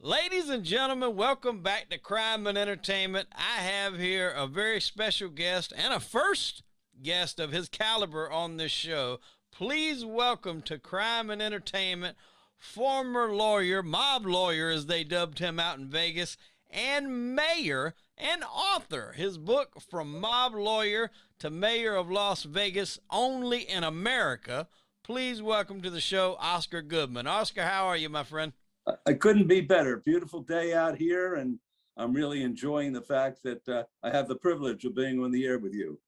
Ladies and gentlemen, welcome back to Crime and Entertainment. I have here a very special guest and a first guest of his caliber on this show. Please welcome to Crime and Entertainment former lawyer, mob lawyer as they dubbed him out in Vegas, and mayor and author. His book, From Mob Lawyer to Mayor of Las Vegas, Only in America. Please welcome to the show, Oscar Goodman. Oscar, how are you, my friend? I couldn't be better. Beautiful day out here, and I'm really enjoying the fact that I have the privilege of being on the air with you.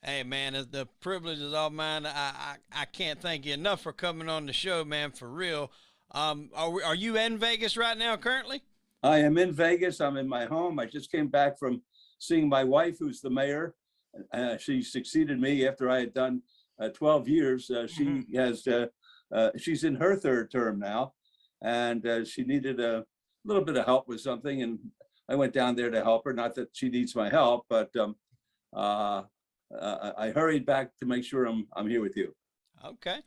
Hey, man, the privilege is all mine. I can't thank you enough for coming on the show, man, for real. Are you in Vegas right now currently? I am in Vegas. I'm in my home. I just came back from seeing my wife, who's the mayor. She succeeded me after I had done 12 years. She's in her third term now, and she needed a little bit of help with something, and I went down there to help her. Not that she needs my help, but I hurried back to make sure I'm here with you. Okay.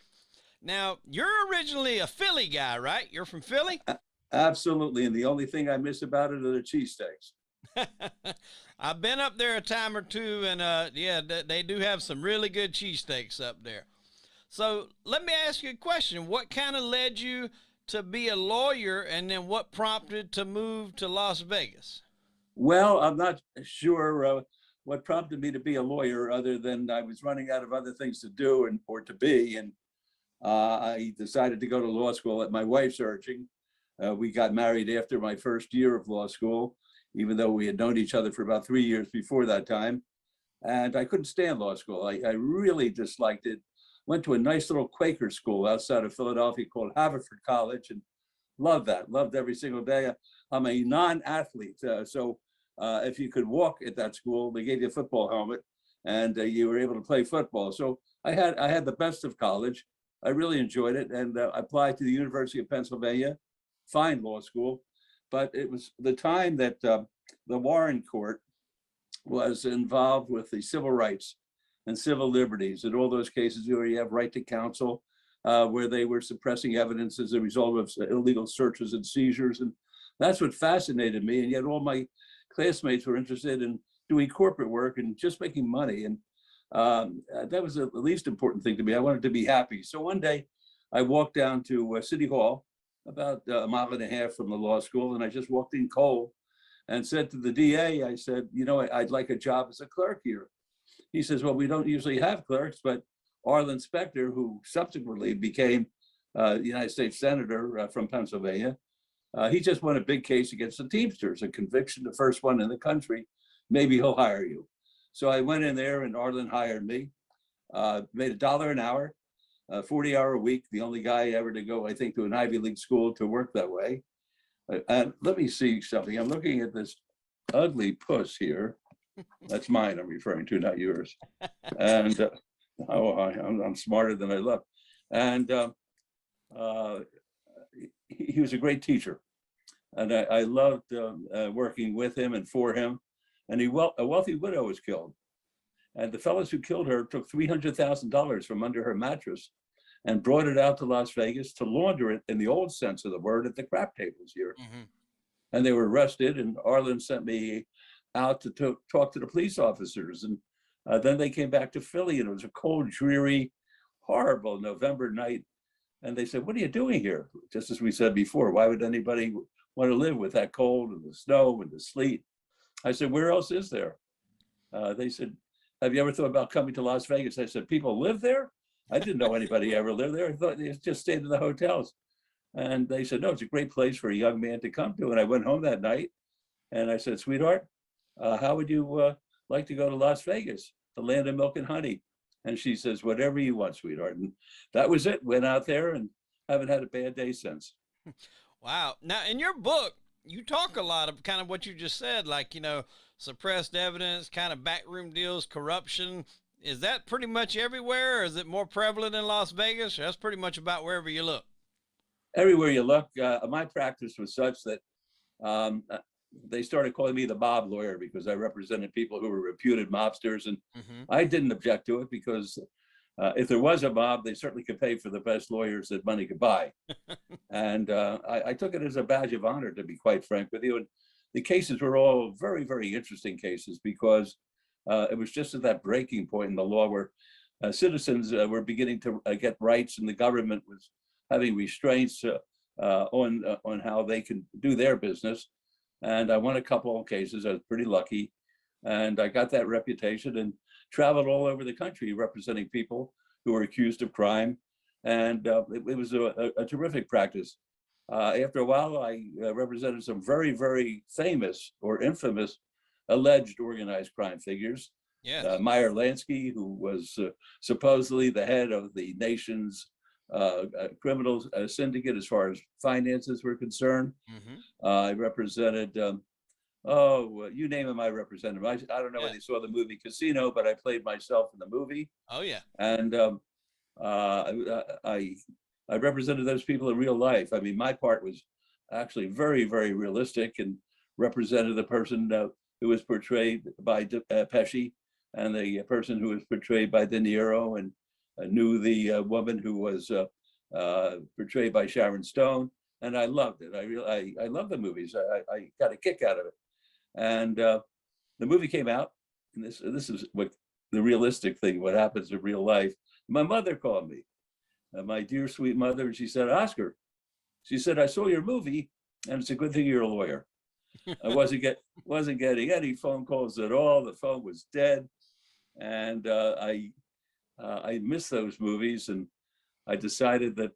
Now, you're originally a Philly guy, right? You're from Philly? Absolutely, and the only thing I miss about it are the cheesesteaks. I've been up there a time or two, and yeah, they do have some really good cheesesteaks up there. So let me ask you a question. What kind of led you to be a lawyer, and then what prompted to move to Las Vegas? Well, I'm not sure what prompted me to be a lawyer, other than I was running out of other things to do or to be, and I decided to go to law school at my wife's urging. We got married after my first year of law school, even though we had known each other for about 3 years before that time. And I couldn't stand law school. I really disliked it. Went to a nice little Quaker school outside of Philadelphia called Haverford College, and loved that. Loved every single day. I'm a non-athlete, so if you could walk at that school, they gave you a football helmet, and you were able to play football. So I had the best of college. I really enjoyed it, and applied to the University of Pennsylvania. Fine law school, but it was the time that the Warren Court was involved with the civil rights and civil liberties, and all those cases where you have right to counsel, where they were suppressing evidence as a result of illegal searches and seizures. And that's what fascinated me. And yet all my classmates were interested in doing corporate work and just making money. And that was the least important thing to me. I wanted to be happy. So one day I walked down to City Hall, about a mile and a half from the law school, and I just walked in cold and said to the DA, I said, I'd like a job as a clerk here. He says, well, we don't usually have clerks, but Arlen Specter, who subsequently became the United States Senator from Pennsylvania, he just won a big case against the Teamsters, a conviction, the first one in the country. Maybe he'll hire you. So I went in there, and Arlen hired me, made $1 an hour, 40-hour a week, the only guy ever to go, I think, to an Ivy League school to work that way. And let me see something. I'm looking at this ugly puss here. That's mine I'm referring to, not yours. And I'm smarter than I look. And he was a great teacher. And I loved working with him and for him. And a wealthy widow was killed. And the fellows who killed her took $300,000 from under her mattress and brought it out to Las Vegas to launder it, in the old sense of the word, at the crap tables here. Mm-hmm. And they were arrested, and Arlen sent me out to talk to the police officers. And then they came back to Philly, and it was a cold, dreary, horrible November night. And they said, what are you doing here? Just as we said before, why would anybody want to live with that cold and the snow and the sleet? I said, where else is there? They said, have you ever thought about coming to Las Vegas? I said, people live there? I didn't know anybody ever lived there. I thought they just stayed in the hotels. And they said, no, it's a great place for a young man to come to. And I went home that night, and I said, sweetheart, how would you like to go to Las Vegas, the land of milk and honey? And she says, whatever you want, sweetheart. And that was it. Went out there and haven't had a bad day since. Wow. Now, in your book, you talk a lot of kind of what you just said, like, suppressed evidence, kind of backroom deals, corruption. Is that pretty much everywhere, or is it more prevalent in Las Vegas? Or that's pretty much about wherever you look? Everywhere you look. My practice was such that they started calling me the mob lawyer because I represented people who were reputed mobsters. And I didn't object to it because if there was a mob, they certainly could pay for the best lawyers that money could buy. And I took it as a badge of honor, to be quite frank with you. And the cases were all very, very interesting cases, because it was just at that breaking point in the law where citizens were beginning to get rights, and the government was having restraints on how they can do their business. And I won a couple of cases. I was pretty lucky. And I got that reputation and traveled all over the country representing people who were accused of crime. And it was a terrific practice. After a while, I represented some very, very famous or infamous alleged organized crime figures. Yes. Meyer Lansky, who was supposedly the head of the nation's criminal syndicate as far as finances were concerned. Mm-hmm. I represented, you name him, I represented him. I don't know whether you saw the movie Casino, but I played myself in the movie. Oh, yeah. And I represented those people in real life. I mean, my part was actually very, very realistic, and represented the person who was portrayed by Pesci, and the person who was portrayed by De Niro, and knew the woman who was portrayed by Sharon Stone. And I loved it. I love the movies. I got a kick out of it. And the movie came out, and this is what the realistic thing, what happens in real life. My mother called me, my dear sweet mother, and she said, "Oscar," she said, "I saw your movie, and it's a good thing you're a lawyer." I wasn't getting any phone calls at all. The phone was dead, and I missed those movies, and I decided that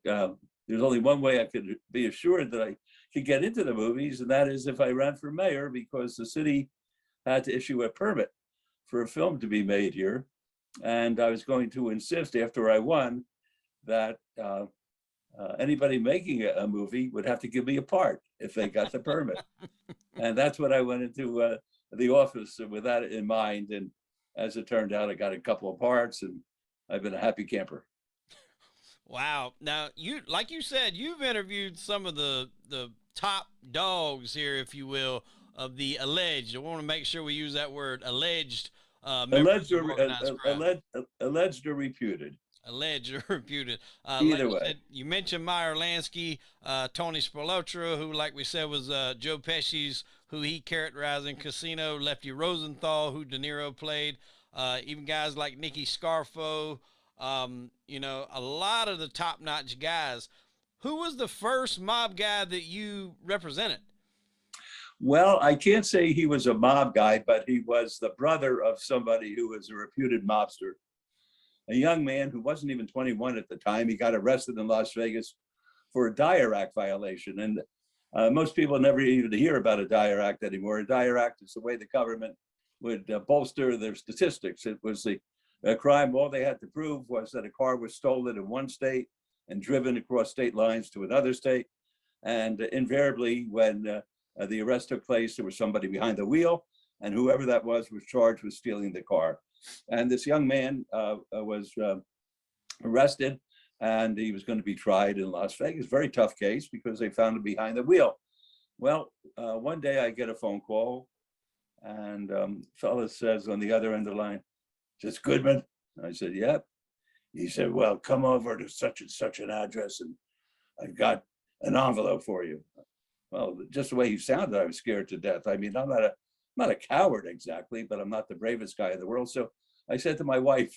there's only one way I could be assured that I could get into the movies, and that is if I ran for mayor, because the city had to issue a permit for a film to be made here. And I was going to insist, after I won, that anybody making a movie would have to give me a part if they got the permit. And that's what I went into the office with that in mind. And as it turned out, I got a couple of parts, and I've been a happy camper. Wow. Now, like you said, you've interviewed some of the top dogs here, if you will, of the alleged. I want to make sure we use that word, alleged. Alleged or reputed. Alleged or reputed. Either way. You mentioned Meyer Lansky, Tony Spilotro, who, like we said, was Joe Pesci's, who he characterized in Casino, Lefty Rosenthal, who De Niro played, even guys like Nicky Scarfo, a lot of the top-notch guys. Who was the first mob guy that you represented? Well, I can't say he was a mob guy, but he was the brother of somebody who was a reputed mobster. A young man who wasn't even 21 at the time. He got arrested in Las Vegas for a Dyer Act violation. And most people never even hear about a Dyer Act anymore. A Dyer Act is the way the government would bolster their statistics. It was a crime. All they had to prove was that a car was stolen in one state and driven across state lines to another state. And invariably, when the arrest took place, there was somebody behind the wheel, and whoever that was charged with stealing the car. And this young man was arrested, and he was going to be tried in Las Vegas. Very tough case, because they found him behind the wheel. Well, one day I get a phone call, and fella says on the other end of the line, "Is this Goodman?" I said, "Yep." He said, "Well, come over to such and such an address, and I've got an envelope for you." Well, just the way he sounded, I was scared to death. I mean, I'm not a coward exactly, but I'm not the bravest guy in the world. So I said to my wife,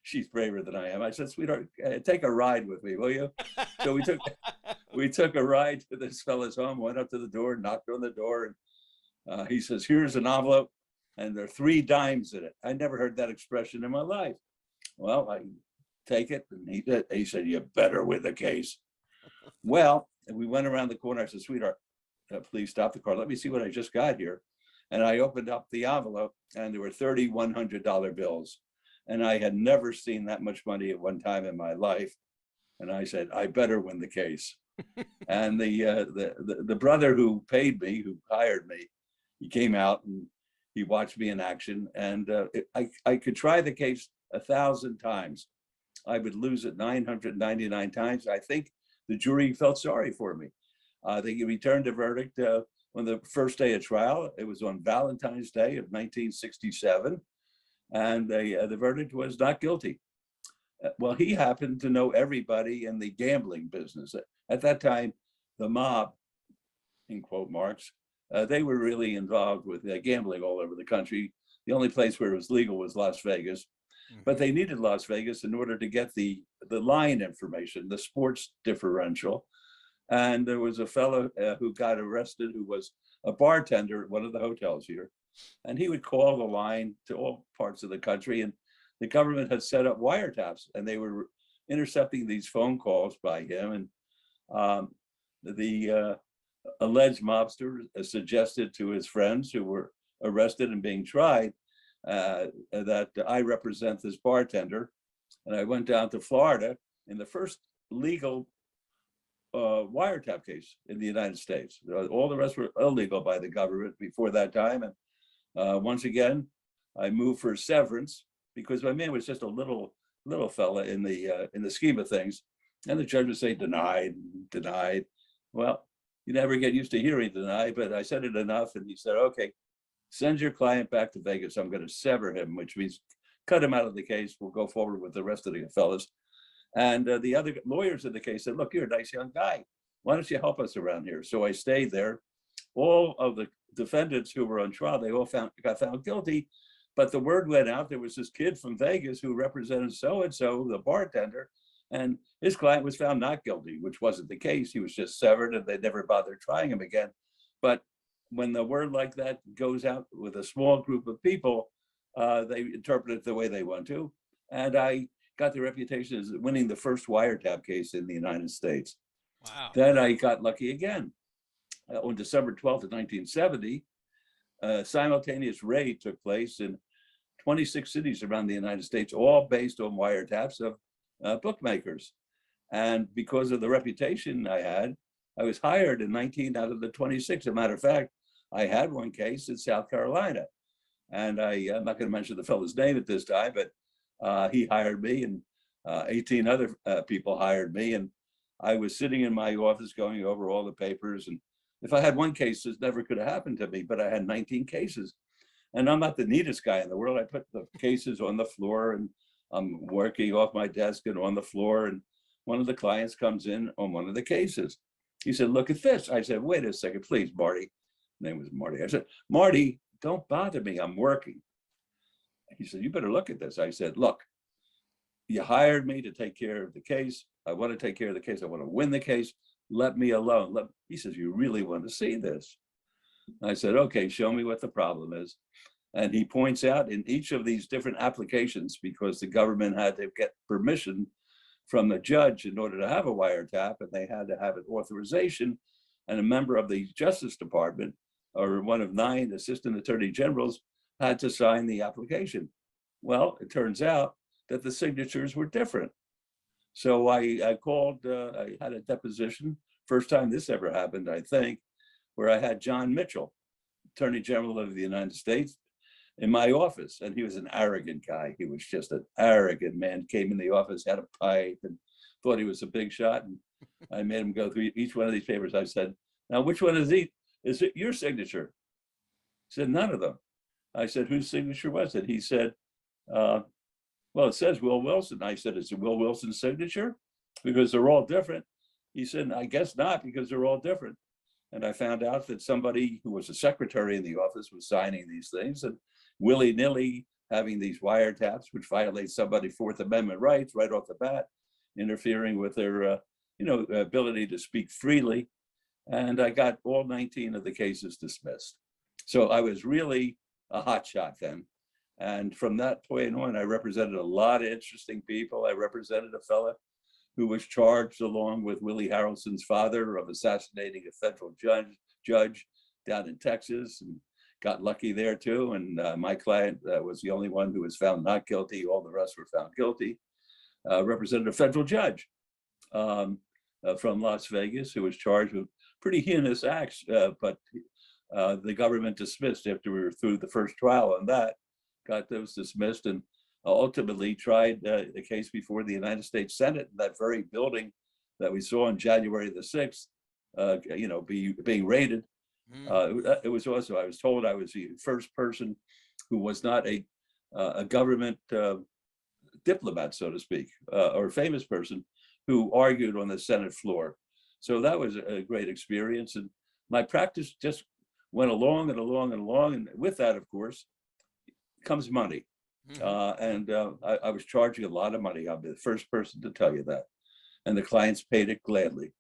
she's braver than I am, I said, "Sweetheart, take a ride with me, will you?" So we took a ride to this fella's home, went up to the door, knocked on the door, and he says, "Here's an envelope, and there are 3 dimes in it." I never heard that expression in my life. Well, I take it, and he said, "You better win the case." Well, and we went around the corner. I said, "Sweetheart, please stop the car. Let me see what I just got here." And I opened up the envelope, and there were 30 $100 bills. And I had never seen that much money at one time in my life. And I said, "I better win the case." And the brother who paid me, who hired me, he came out and he watched me in action. And I could try the case 1,000 times. I would lose it 999 times. I think the jury felt sorry for me. They returned a verdict on the first day of trial. It was on Valentine's Day of 1967. And the verdict was not guilty. Well, he happened to know everybody in the gambling business. At that time, the mob, in quote marks, they were really involved with gambling all over the country. The only place where it was legal was Las Vegas, but they needed Las Vegas in order to get the line information, the sports differential. And there was a fellow who got arrested who was a bartender at one of the hotels here. And he would call the line to all parts of the country. And the government had set up wiretaps, and they were intercepting these phone calls by him. And the alleged mobster suggested to his friends who were arrested and being tried that I represent this bartender. And I went down to Florida in the first legal wiretap case in the United States. All the rest were illegal by the government before that time. And once again, I moved for severance because my man was just a little fella in the scheme of things. And the judge would say denied. Well, you never get used to hearing denied, but I said it enough, and he said, okay, send your client back to Vegas. I'm going to sever him, which means cut him out of the case. We'll go forward with the rest of the fellas. And the other lawyers in the case said, look, you're a nice young guy. Why don't you help us around here? So I stayed there. All of the defendants who were on trial, they all got found guilty. But the word went out, there was this kid from Vegas who represented so-and-so, the bartender, and his client was found not guilty, which wasn't the case. He was just severed, and they never bothered trying him again. But when the word like that goes out with a small group of people, they interpret it the way they want to. And I got the reputation as winning the first wiretap case in the United States. Wow. Then I got lucky again. On December 12th of 1970, a simultaneous raid took place in 26 cities around the United States, all based on wiretaps of bookmakers. And because of the reputation I had, I was hired in 19 out of the 26. As a matter of fact, I had one case in South Carolina. And I'm not going to mention the fellow's name at this time, but he hired me, and 18 other people hired me. And I was sitting in my office going over all the papers. And if I had one case, this never could have happened to me, but I had 19 cases. And I'm not the neatest guy in the world. I put the cases on the floor, and I'm working off my desk and on the floor. And one of the clients comes in on one of the cases. He said, look at this. I said, wait a second, please, Marty. His name was Marty. I said, Marty, don't bother me. I'm working. He said, you better look at this. I said, look, you hired me to take care of the case. I want to take care of the case. I want to win the case. Let me alone. He says, you really want to see this? I said, okay, show me what the problem is. And he points out in each of these different applications, because the government had to get permission from the judge in order to have a wiretap, and they had to have an authorization, and a member of the Justice Department, or one of 9 assistant attorney generals, had to sign the application. Well, it turns out that the signatures were different. So I called, I had a deposition, first time this ever happened, I think, where I had John Mitchell, Attorney General of the United States, in my office. And he was an arrogant guy. He was just an arrogant man, came in the office, had a pipe, and thought he was a big shot. And I made him go through each one of these papers. I said, now, which one is it your signature? He said, none of them. I said, whose signature was it? He said, well, it says Will Wilson. I said, is it Will Wilson's signature? Because they're all different. He said, I guess not, because they're all different. And I found out that somebody who was a secretary in the office was signing these things, and willy-nilly having these wiretaps, which violate somebody's Fourth Amendment rights right off the bat, interfering with their ability to speak freely. And I got all 19 of the cases dismissed. So I was really a hot shot then. And from that point on, I represented a lot of interesting people. I represented a fella who was charged, along with Willie Harrelson's father, of assassinating a federal judge down in Texas, and got lucky there too. And my client was the only one who was found not guilty. All the rest were found guilty. Represented a federal judge from Las Vegas who was charged with pretty heinous acts, but the government dismissed after we were through the first trial on that, got those dismissed, and ultimately tried the case before the United States Senate in that very building that we saw on January the 6th, being raided. It was also, I was told I was the first person who was not a government diplomat, so to speak, or a famous person who argued on the Senate floor. So that was a great experience. And my practice just went along and along and along. And with that, of course, comes money. I was charging a lot of money. I'll be the first person to tell you that. And the clients paid it gladly.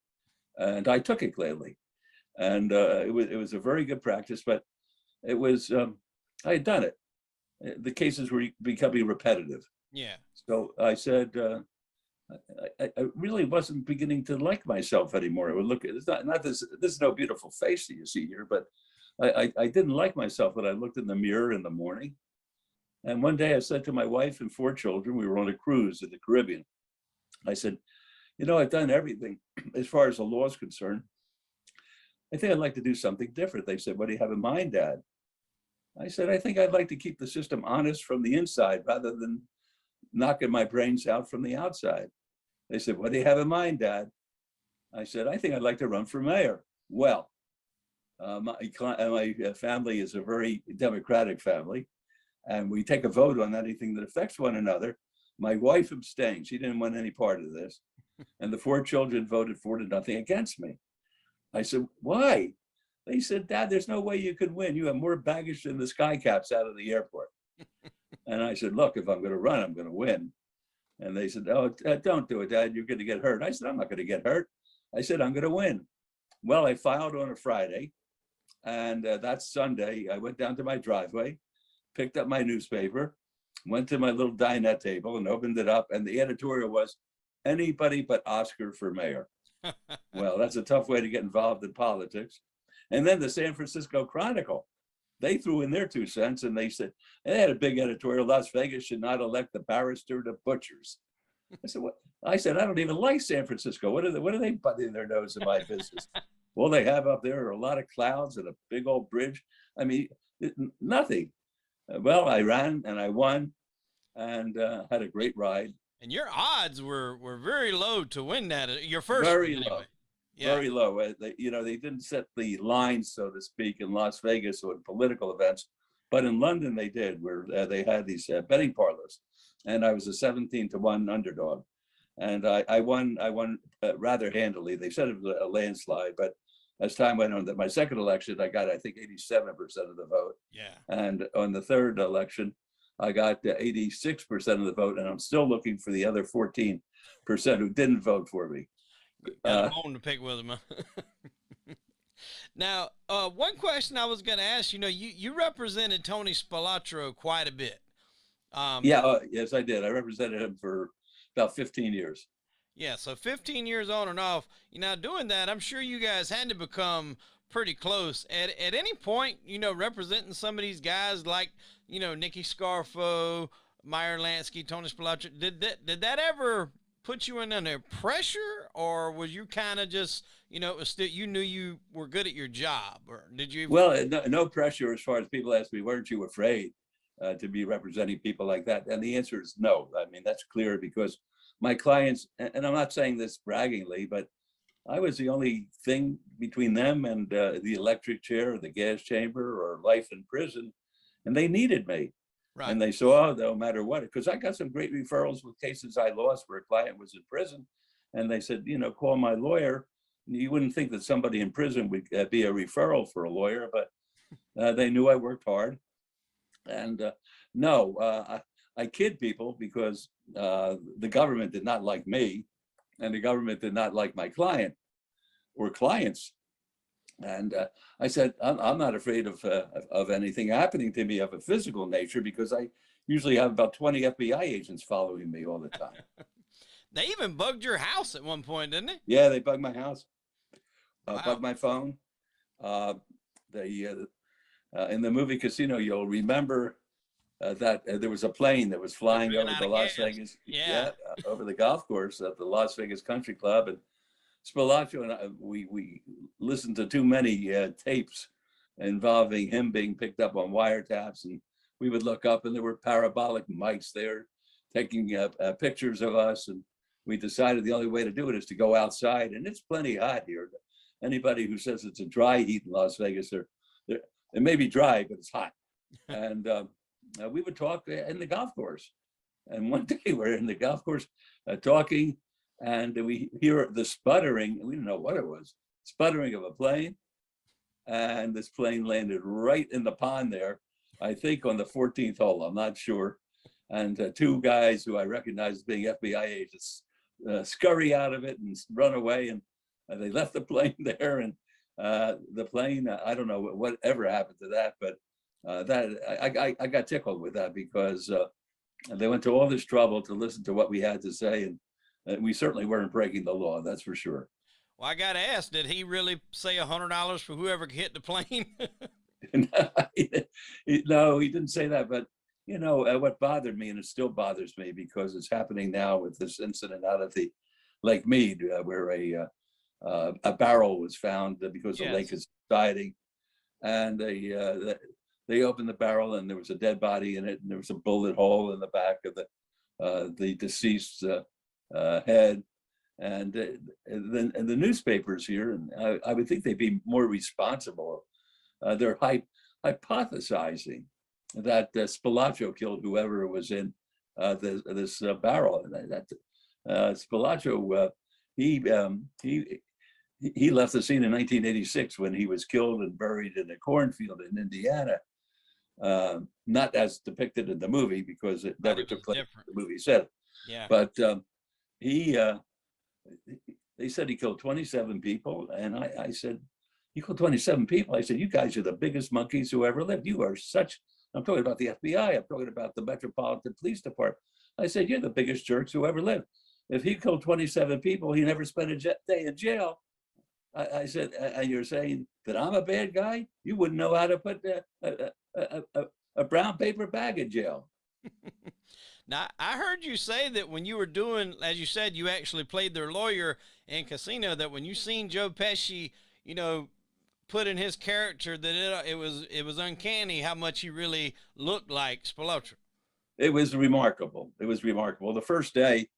And I took it gladly. And it was a very good practice, but it was, I had done it. The cases were becoming repetitive. Yeah. So I said, I really wasn't beginning to like myself anymore. I would look at, it's not this is no beautiful face that you see here, but I didn't like myself when I looked in the mirror in the morning. And one day I said to my wife and 4 children, we were on a cruise in the Caribbean. I said, you know, I've done everything as far as the law is concerned. I think I'd like to do something different. They said, what do you have in mind, Dad? I said, I think I'd like to keep the system honest from the inside rather than knocking my brains out from the outside. They said, what do you have in mind, Dad? I said, I think I'd like to run for mayor. Well, my family is a very democratic family, and we take a vote on anything that affects one another. My wife abstained. She didn't want any part of this. And the 4 children voted 4-0 against me. I said, why? They said, Dad, there's no way you could win. You have more baggage than the sky caps out of the airport. And I said, look, if I'm going to run, I'm going to win. And they said, oh, don't do it, Dad. You're going to get hurt. I said, I'm not going to get hurt. I said, I'm going to win. Well, I filed on a Friday. And that Sunday, I went down to my driveway, picked up my newspaper, went to my little dinette table and opened it up. And the editorial was, anybody but Oscar for mayor. Well, that's a tough way to get involved in politics. And then the San Francisco Chronicle, they threw in their 2 cents and they said, they had a big editorial, Las Vegas should not elect the barrister to butchers. I said, what? I said, I don't even like San Francisco. What are they butting their nose in my business? All they have up there are a lot of clouds and a big old bridge. I mean, nothing. Well, I ran and I won and had a great ride. And your odds were very low to win that. Your first very one, low, anyway. Yeah. very low. They didn't set the lines, so to speak, in Las Vegas or in political events, but in London they did, where they had these betting parlors, and I was a 17-1 underdog, and I won rather handily. They said it was a landslide, but as time went on, that my second election, I got, I think, 87% of the vote. Yeah. And on the third election, I got 86% of the vote, and I'm still looking for the other 14% who didn't vote for me. Got a bone to pick with them. Now, one question I was going to ask, you represented Tony Spilotro quite a bit. Yes, I did. I represented him for about 15 years. Yeah, so 15 years on and off. Doing that, I'm sure you guys had to become pretty close. At any point, representing some of these guys like, Nicky Scarfo, Meyer Lansky, Tony Spilotro, did that ever put you under pressure, or was you kind of just, it was still, you knew you were good at your job, or did you? Well, no pressure as far as people ask me, weren't you afraid to be representing people like that? And the answer is no. I mean, that's clear because my clients, and I'm not saying this braggingly, but I was the only thing between them and the electric chair or the gas chamber or life in prison, and they needed me. Right. And they saw, no matter what, because I got some great referrals with cases I lost where a client was in prison, and they said, call my lawyer. You wouldn't think that somebody in prison would be a referral for a lawyer, but they knew I worked hard. And I kid people because the government did not like me, and the government did not like my client or clients. And I said, I'm not afraid of anything happening to me of a physical nature, because I usually have about 20 FBI agents following me all the time. They even bugged your house at one point, didn't they? Yeah, they bugged my house, Wow. Bugged my phone. In the movie Casino, you'll remember that there was a plane that was flying over the Las Vegas, over the golf course at the Las Vegas Country Club, and Spilotro and I, we listened to too many tapes involving him being picked up on wiretaps, and we would look up and there were parabolic mics there taking pictures of us, and we decided the only way to do it is to go outside, and it's plenty hot here. Anybody who says it's a dry heat in Las Vegas, it may be dry, but it's hot. And we would talk in the golf course. And one day we're in the golf course talking, and we hear the sputtering. We didn't know what it was. Sputtering of a plane, and this plane landed right in the pond there. I think on the 14th hole. I'm not sure. And two guys who I recognize as being FBI agents scurry out of it and run away. And they left the plane there. And the plane, I don't know whatever happened to that, but that I got tickled with that because they went to all this trouble to listen to what we had to say. And we certainly weren't breaking the law, that's for sure. Well, I got to ask, did he really say $100 for whoever hit the plane? No, he didn't say that. But, you know, what bothered me, and it still bothers me because it's happening now with this incident out at the Lake Mead, where a barrel was found because the lake is subsiding. And they opened the barrel and there was a dead body in it. And there was a bullet hole in the back of the deceased's head. And then the newspapers here, and I would think they'd be more responsible. They're hypothesizing that Spilotro killed whoever was in this barrel. And that Spilotro, he left the scene in 1986 when he was killed and buried in a cornfield in Indiana. Not as depicted in the movie because it never took place. The movie said, yeah. But they said he killed 27 people, and I said, "You killed 27 people?" I said, "You guys are the biggest monkeys who ever lived. You are such." I'm talking about the FBI. I'm talking about the Metropolitan Police Department. I said, "You're the biggest jerks who ever lived. If he killed 27 people, he never spent a day in jail." I said, "And you're saying that I'm a bad guy? You wouldn't know how to put a brown paper bag in jail." Now, I heard you say that when you were doing, as you said, you actually played their lawyer in Casino, that when you seen Joe Pesci, you know, put in his character, that it was uncanny how much he really looked like Spilotro. It was remarkable. It was remarkable. The first day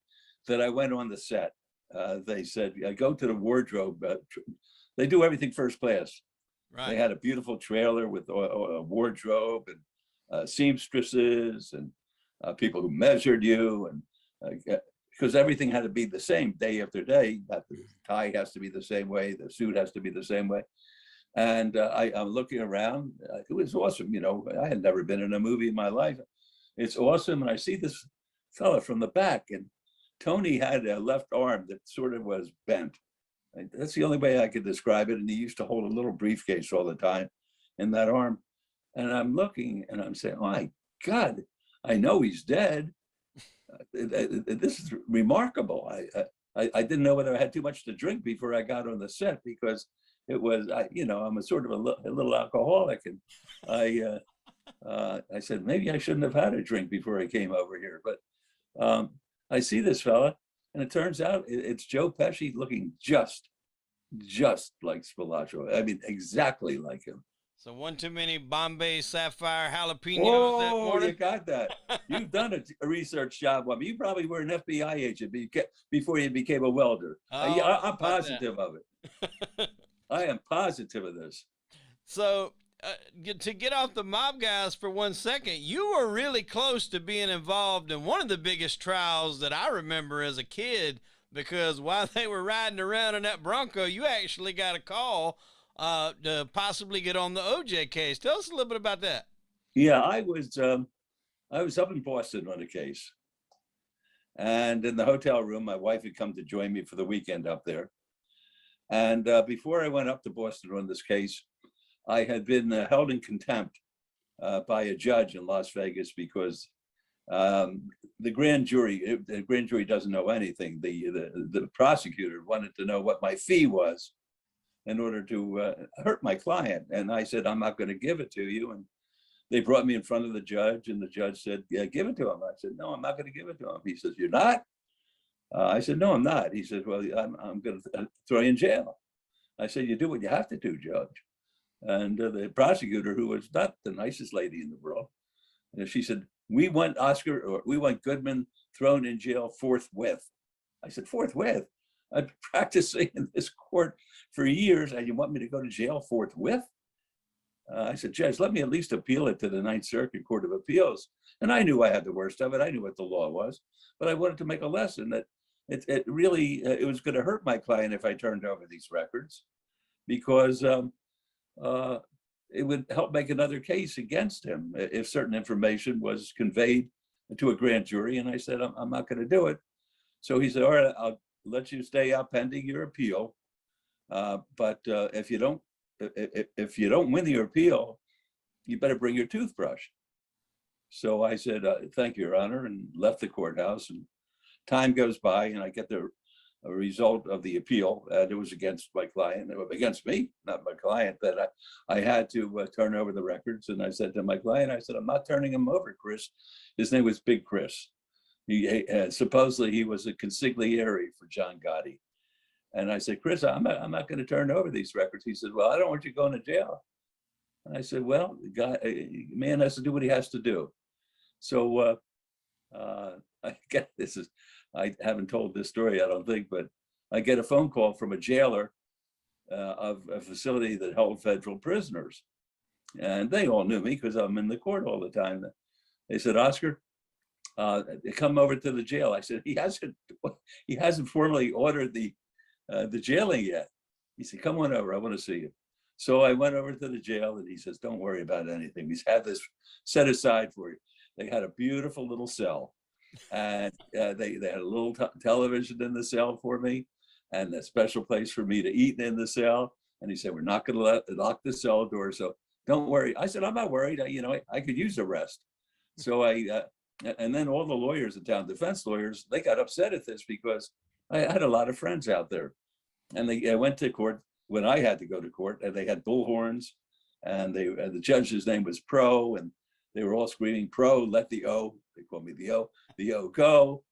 that I went on the set, they said, "Go to the wardrobe." They do everything first class. Right. They had a beautiful trailer with a wardrobe and seamstresses and people who measured you, and because everything had to be the same day after day. That the tie has to be the same way, the suit has to be the same way. And I'm looking around. It was awesome. You know, I had never been in a movie in my life. It's awesome. And I see this fella from the back, and Tony had a left arm that sort of was bent. And that's the only way I could describe it. And he used to hold a little briefcase all the time in that arm. And I'm looking and I'm saying, "Oh my God, I know he's dead." This is remarkable. I didn't know whether I had too much to drink before I got on the set, because it was, I'm a sort of a little alcoholic. And I said, maybe I shouldn't have had a drink before I came over here. But I see this fella, and it turns out it's Joe Pesci, looking just like Spilotro. I mean, exactly like him. So one too many Bombay Sapphire jalapenos. Oh, you got that. You've done a research job on me. You probably were an FBI agent before you became a welder. Oh, I'm positive of it. I am positive of this. So to get off the mob guys for 1 second, you were really close to being involved in one of the biggest trials that I remember as a kid, because while they were riding around in that Bronco, you actually got a call to possibly get on the OJ case. Tell us a little bit about that. Yeah, I was up in Boston on a case, and in the hotel room, my wife had come to join me for the weekend up there. And before I went up to Boston on this case, I had been held in contempt by a judge in Las Vegas because the grand jury doesn't know anything. The prosecutor wanted to know what my fee was in order to hurt my client. And I said, "I'm not going to give it to you." And they brought me in front of the judge, and the judge said, "Yeah, give it to him." I said, "No, I'm not going to give it to him." He says, "You're not?" I said, "No, I'm not." He said, "Well, I'm going to throw you in jail." I said, "You do what you have to do, Judge." And the prosecutor, who was not the nicest lady in the world, she said, we want Goodman thrown in jail forthwith." I said, "Forthwith? I've been practicing in this court for years, and you want me to go to jail forthwith?" I said, Judge, let me at least appeal it to the Ninth Circuit Court of Appeals. And I knew I had the worst of it. I knew what the law was, but I wanted to make a lesson that it really, it was going to hurt my client if I turned over these records, because it would help make another case against him if certain information was conveyed to a grand jury. And I said, I'm not going to do it. So he said, all right, I'll let you stay out pending your appeal. But if you don't win your appeal, you better bring your toothbrush. So I said, thank you, Your Honor, and left the courthouse. And time goes by, and I get the result of the appeal. And it was against my client, against me, not my client, that I had to turn over the records. And I said to my client, I said, I'm not turning him over, Chris. His name was Big Chris. Supposedly he was a consigliere for John Gotti. And I said, Chris, I'm not going to turn over these records. He said, well, I don't want you going to jail. And I said, well, the man has to do what he has to do. So I get I haven't told this story, I don't think, but I get a phone call from a jailer of a facility that held federal prisoners. And they all knew me because I'm in the court all the time. They said, Oscar, come over to the jail. I said, he hasn't formally ordered the jailing yet. He said, come on over, I want to see you. So I went over to the jail, and he says, don't worry about anything. He's had this set aside for you. They had a beautiful little cell, and they had a little television in the cell for me, and a special place for me to eat in the cell. And he said, we're not going to lock the cell door, so don't worry. I said, I'm not worried. I could use a rest. So and then all the lawyers in town, defense lawyers, they got upset at this because I had a lot of friends out there, and they went to court when I had to go to court, and they had bullhorns, and the judge's name was Pro, and they were all screaming Pro, let the O, they called me the O go.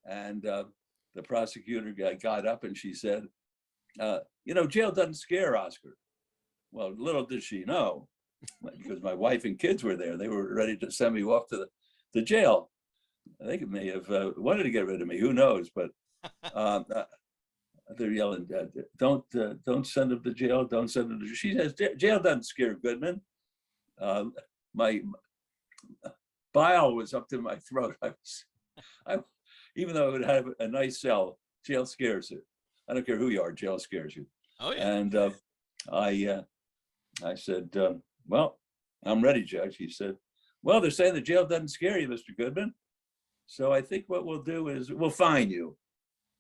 And the prosecutor got up and she said, jail doesn't scare Oscar. Well, little did she know, because my wife and kids were there. They were ready to send me off to the jail. I think it may have wanted to get rid of me, who knows, but they're yelling, don't send him to jail, don't send him to jail. She says, jail doesn't scare Goodman. My bile was up to my throat. Even though I would have a nice cell, jail scares you. I don't care who you are, jail scares you. Oh yeah. And I said, well, I'm ready, Judge. He said, well, they're saying the jail doesn't scare you, Mr. Goodman. So I think what we'll do is we'll fine you.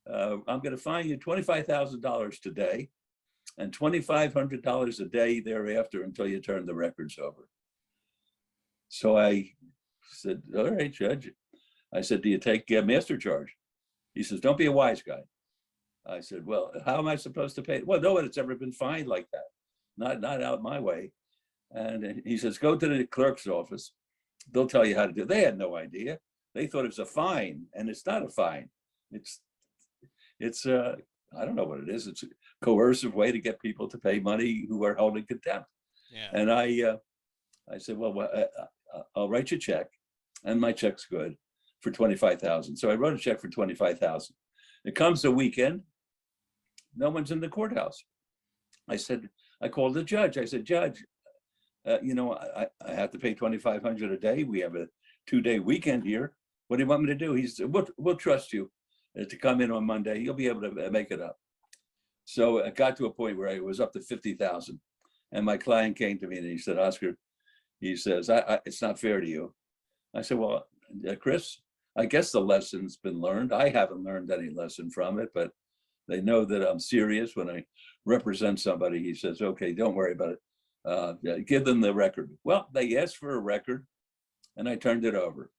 I'm going to fine you $25,000 today and $2,500 a day thereafter until you turn the records over. So I said, all right, Judge. I said, do you take master charge? He says, don't be a wise guy. I said, well, how am I supposed to pay? Well, no one has ever been fined like that. Not out my way. And he says, go to the clerk's office. They'll tell you how to do it. They had no idea. They thought it was a fine, and it's not a fine. It's I don't know what it is. It's a coercive way to get people to pay money who are held in contempt. Yeah. And I said, well, I'll write you a check, and my check's good for $25,000. So I wrote a check for $25,000. It comes the weekend, no one's in the courthouse. I called the judge. I said, Judge, I have to pay $2,500 a day. We have a 2-day weekend here. What do you want me to do? He said, we'll trust you to come in on Monday. You'll be able to make it up. So it got to a point where it was up to $50,000. And my client came to me and he said, Oscar, he says, it's not fair to you. I said, well, Chris, I guess the lesson's been learned. I haven't learned any lesson from it, but they know that I'm serious when I represent somebody. He says, okay, don't worry about it. Give them the record. Well, they asked for a record and I turned it over.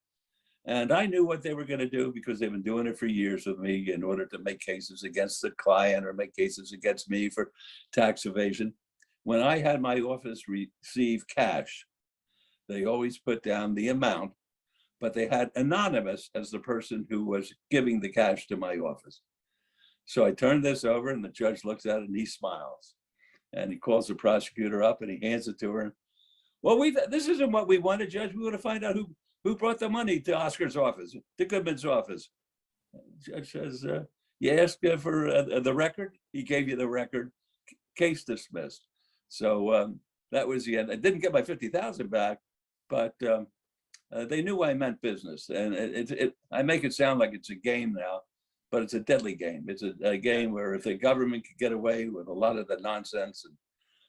And I knew what they were going to do because they've been doing it for years with me in order to make cases against the client or make cases against me for tax evasion. When I had my office receive cash, they always put down the amount, but they had anonymous as the person who was giving the cash to my office. So I turned this over and the judge looks at it and he smiles. And he calls the prosecutor up and he hands it to her. Well, this isn't what we wanted, Judge. We want to find out who brought the money to Oscar's office, to Goodman's office. The judge says, you asked for the record? He gave you the record. Case dismissed. So that was the end. I didn't get my 50,000 back, but they knew I meant business. And I make it sound like it's a game now, but it's a deadly game. It's a game where if the government could get away with a lot of the nonsense, and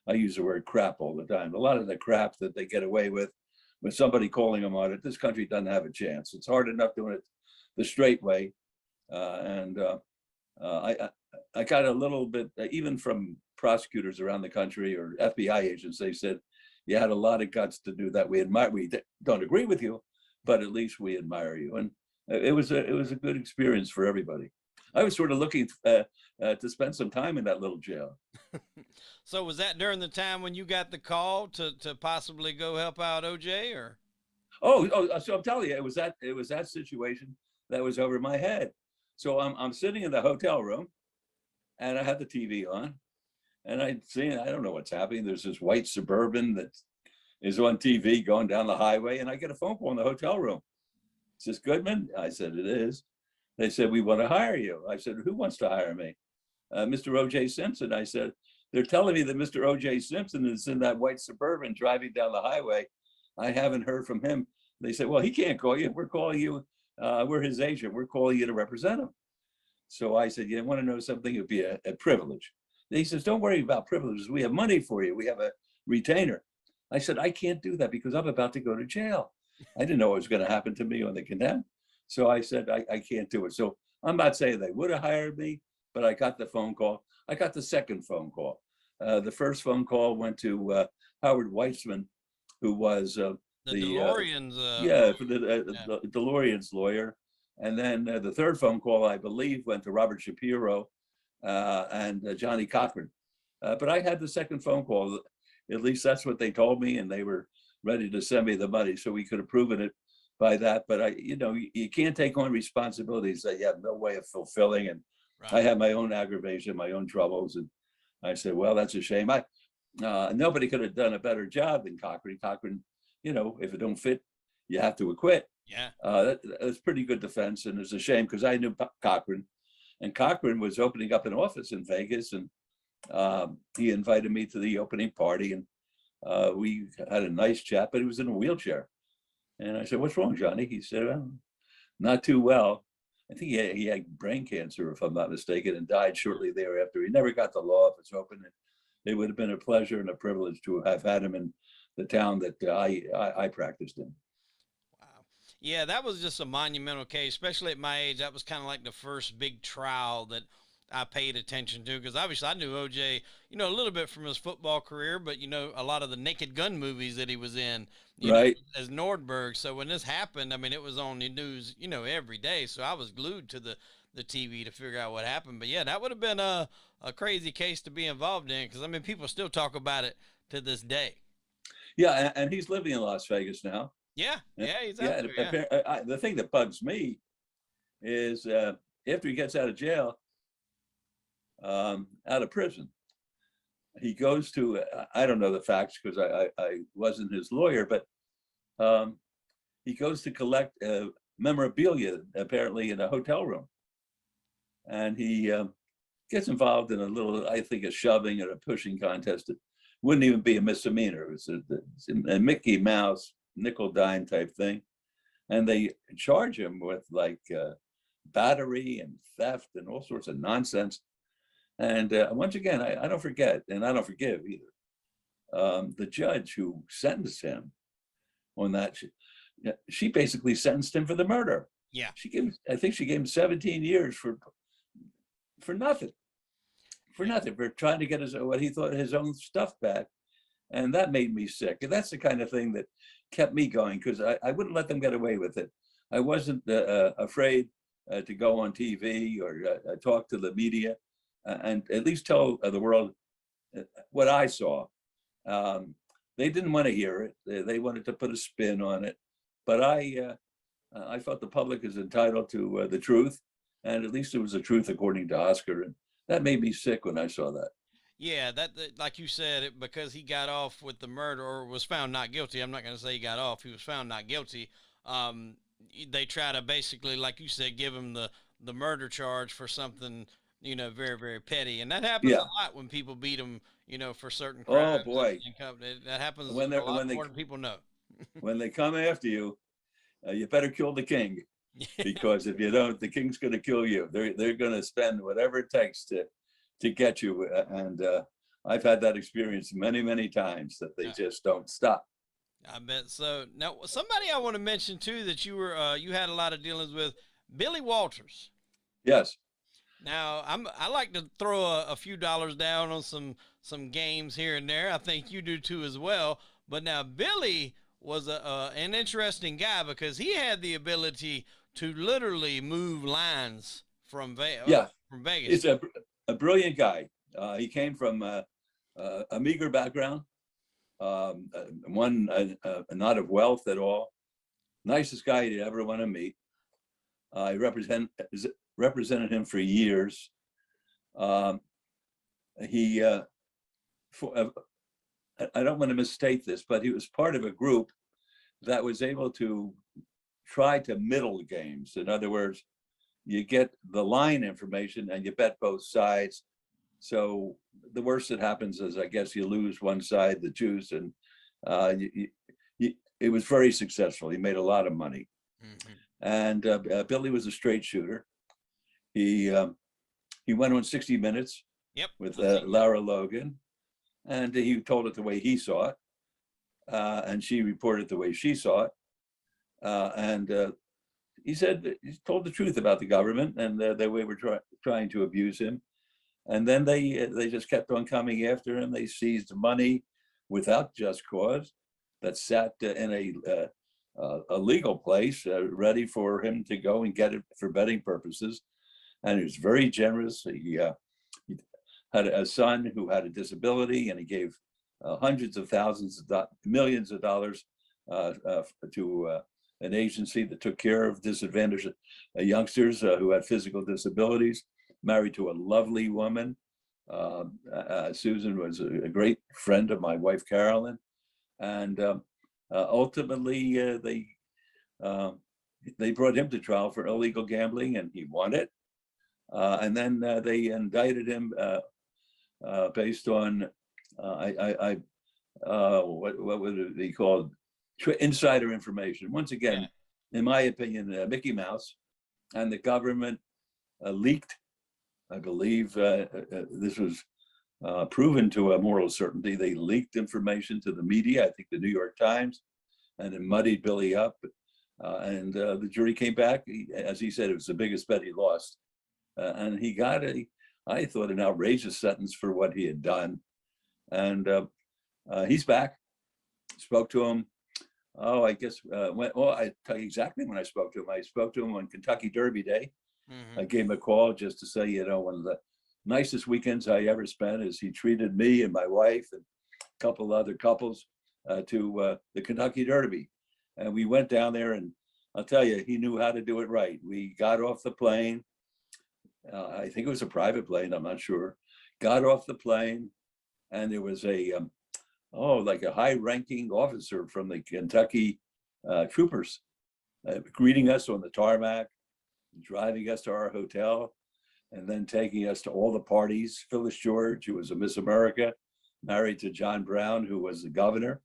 I use the word crap all the time, a lot of the crap that they get away with somebody calling them on it, this country doesn't have a chance. It's hard enough doing it the straight way. I got a little bit, even from prosecutors around the country or FBI agents, they said, you had a lot of guts to do that. We admire, we don't agree with you, but at least we admire you. And it was a good experience for everybody. I was sort of looking to spend some time in that little jail. So was that during the time when you got the call to possibly go help out OJ, or? So I'm telling you, it was that situation that was over my head. So I'm sitting in the hotel room, and I had the TV on, and I don't know what's happening. There's this white Suburban that is on TV going down the highway, and I get a phone call in the hotel room. Is this Goodman? I said, it is. They said, we want to hire you. I said, who wants to hire me? Mr. OJ Simpson. I said, they're telling me that Mr. OJ Simpson is in that white Suburban driving down the highway. I haven't heard from him. They said, well, he can't call you. We're calling you. We're his agent. We're calling you to represent him. So I said, you want to know something? It'd be a privilege. He says, don't worry about privileges. We have money for you. We have a retainer. I said, I can't do that because I'm about to go to jail. I didn't know what was going to happen to me on the condemned. So I said, I can't do it. So I'm not saying they would have hired me, but I got the phone call. I got the second phone call. The first phone call went to Howard Weitzman, who was the DeLorean's the DeLorean's lawyer. And then the third phone call, I believe, went to Robert Shapiro and Johnny Cochran. But I had the second phone call. At least that's what they told me, and they were ready to send me the money, so we could have proven it by that. But you can't take on responsibilities that you have no way of fulfilling. And right. I had my own aggravation, my own troubles, and I said, well, that's a shame. Nobody could have done a better job than Cochran. Cochran, if it don't fit, you have to acquit. Yeah, that's pretty good defense, and it's a shame because I knew Cochran, and Cochran was opening up an office in Vegas, and he invited me to the opening party, and we had a nice chat, but he was in a wheelchair. And I said, what's wrong, Johnny? He said, well, not too well. I think he had brain cancer, if I'm not mistaken, and died shortly thereafter. He never got the law office open. And it would have been a pleasure and a privilege to have had him in the town that I practiced in. Wow. Yeah, that was just a monumental case, especially at my age. That was kind of like the first big trial that I paid attention to, because obviously I knew OJ, a little bit from his football career, but a lot of the Naked Gun movies that he was in, right, as Nordberg. So when this happened, I mean, it was on the news, every day. So I was glued to the TV to figure out what happened. But yeah, that would have been a crazy case to be involved in, because I mean, people still talk about it to this day. Yeah, and he's living in Las Vegas now. Yeah, he's out there. Yeah. The thing that bugs me is after he gets out of jail, out of prison, he goes to, I don't know the facts because I wasn't his lawyer, but he goes to collect memorabilia apparently in a hotel room, and he gets involved in a little, I think, a shoving and a pushing contest. It wouldn't even be a misdemeanor. It was a Mickey Mouse nickel dime type thing, and they charge him with like battery and theft and all sorts of nonsense. And once again, I don't forget, and I don't forgive either. The judge who sentenced him on that, she basically sentenced him for the murder. Yeah. I think she gave him 17 years for nothing. For nothing, for trying to get what he thought his own stuff back. And that made me sick. And that's the kind of thing that kept me going, because I wouldn't let them get away with it. I wasn't afraid to go on TV or talk to the media. And at least tell the world what I saw. They didn't want to hear it. They wanted to put a spin on it. But I felt the public is entitled to the truth. And at least it was the truth according to Oscar. And that made me sick when I saw that. Yeah, that like you said, because he got off with the murder, or was found not guilty. I'm not going to say he got off. He was found not guilty. They try to basically, like you said, give him the murder charge for something very, very petty. And that happens Yeah. a lot when people beat them, for certain Oh crimes. boy. That happens When a they lot when they more than people know. when they come after you, you better kill the king, because if you don't, the king's going to kill you. They're going to spend whatever it takes to get you. And I've had that experience many, many times, that they just don't stop. I bet so. Now, somebody I want to mention too that you had a lot of dealings with, Billy Walters. Yes. Now, I like to throw a few dollars down on some games here and there. I think you do too as well. But now Billy was an interesting guy, because he had the ability to literally move lines from Yeah. from Vegas. He's a brilliant guy. He came from a meager background, one not of wealth at all. Nicest guy you'd ever want to meet. I represented him for years. He, I don't want to misstate this, but he was part of a group that was able to try to middle games. In other words, you get the line information and you bet both sides. So the worst that happens is, I guess, you lose one side, the juice, and it was very successful. He made a lot of money. Mm-hmm. And Billy was a straight shooter. He went on 60 Minutes with Lara Logan, and he told it the way he saw it, and she reported the way she saw it. And he said he told the truth about the government and the way we're trying to abuse him. And then they just kept on coming after him. They seized money without just cause that sat in a legal place, ready for him to go and get it for betting purposes. And he was very generous. He had a son who had a disability, and he gave hundreds of thousands of millions of dollars to an agency that took care of disadvantaged youngsters who had physical disabilities. Married to a lovely woman. Susan was a great friend of my wife, Carolyn. And ultimately, they brought him to trial for illegal gambling, and he won it. And then they indicted him based on, what would it be called? Insider information. Once again, in my opinion, Mickey Mouse and the government leaked. I believe this was proven to a moral certainty. They leaked information to the media, I think the New York Times, and it muddied Billy up. And the jury came back. As he said, it was the biggest bet he lost. And he got I thought, an outrageous sentence for what he had done. And he's back. Spoke to him. I guess, I tell you exactly when I spoke to him. I spoke to him on Kentucky Derby Day. Mm-hmm. I gave him a call just to say, one of the nicest weekends I ever spent is he treated me and my wife and a couple other couples to the Kentucky Derby. And we went down there, and I'll tell you, he knew how to do it right. We got off the plane. I think it was a private plane, I'm not sure. Got off the plane, and there was like a high-ranking officer from the Kentucky troopers greeting us on the tarmac, driving us to our hotel, and then taking us to all the parties. Phyllis George, who was a Miss America, married to John Brown, who was the governor.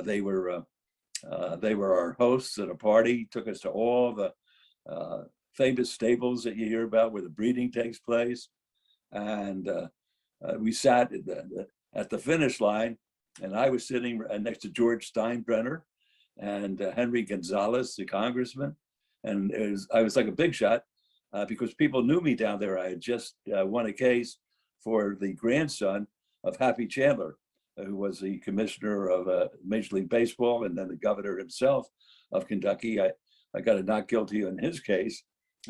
They were our hosts at a party, took us to all the famous stables that you hear about where the breeding takes place. And we sat at the finish line, and I was sitting next to George Steinbrenner and Henry Gonzalez, the congressman. And I was like a big shot because people knew me down there. I had just won a case for the grandson of Happy Chandler, who was the commissioner of Major League Baseball and then the governor himself of Kentucky. I got a not guilty on his case.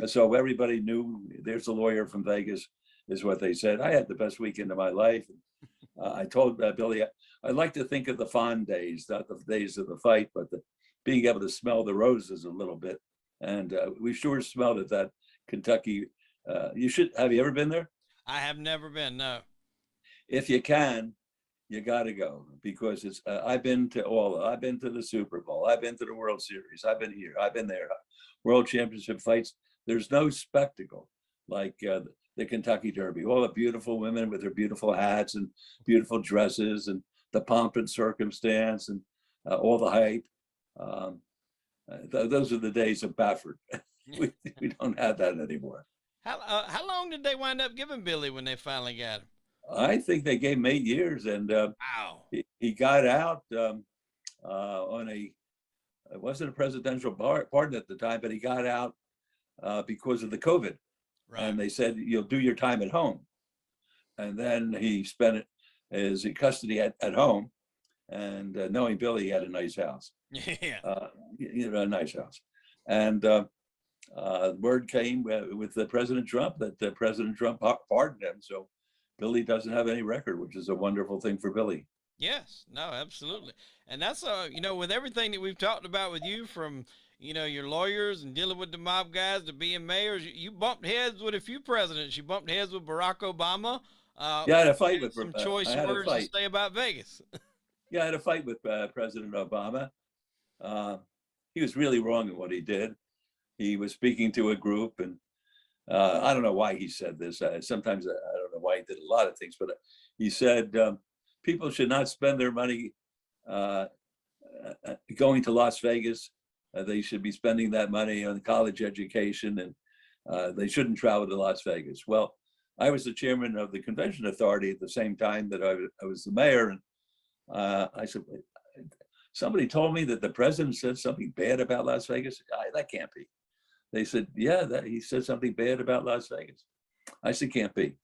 So everybody knew there's a lawyer from Vegas, is what they said. I had the best weekend of my life. I told Billy, I like to think of the fond days, not the days of the fight, but being able to smell the roses a little bit. And we sure smelled it, that Kentucky. Have you ever been there? I have never been, no. If you can, you got to go, because it's, I've been to I've been to the Super Bowl. I've been to the World Series. I've been here. I've been there. World Championship fights. There's no spectacle like the Kentucky Derby. All the beautiful women with their beautiful hats and beautiful dresses and the pomp and circumstance and all the hype. Those are the days of Baffert. we don't have that anymore. How long did they wind up giving Billy when they finally got him? I think they gave him 8 years, and wow. he got out on it wasn't a presidential pardon at the time, but he got out because of the COVID. Right. And they said, you'll do your time at home. And then he spent his custody at home. And knowing Billy, he had a nice house. Yeah. A nice house. And word came with President Trump that President Trump pardoned him. So Billy doesn't have any record, which is a wonderful thing for Billy. Yes, no, absolutely. And that's, with everything that we've talked about with you, from, your lawyers and dealing with the mob guys to being mayors, you bumped heads with a few presidents. You bumped heads with Barack Obama. I had a fight with some choice words to say about Vegas. I had a fight with President Obama. He was really wrong in what he did. He was speaking to a group, and I don't know why he said this. Sometimes I don't know why he did a lot of things, but he said people should not spend their money going to Las Vegas. They should be spending that money on college education, and they shouldn't travel to Las Vegas. Well, I was the chairman of the convention authority at the same time that I was the mayor, and I said, somebody told me that the president said something bad about Las Vegas. That can't be. They said, yeah, he said something bad about Las Vegas. I said, can't be.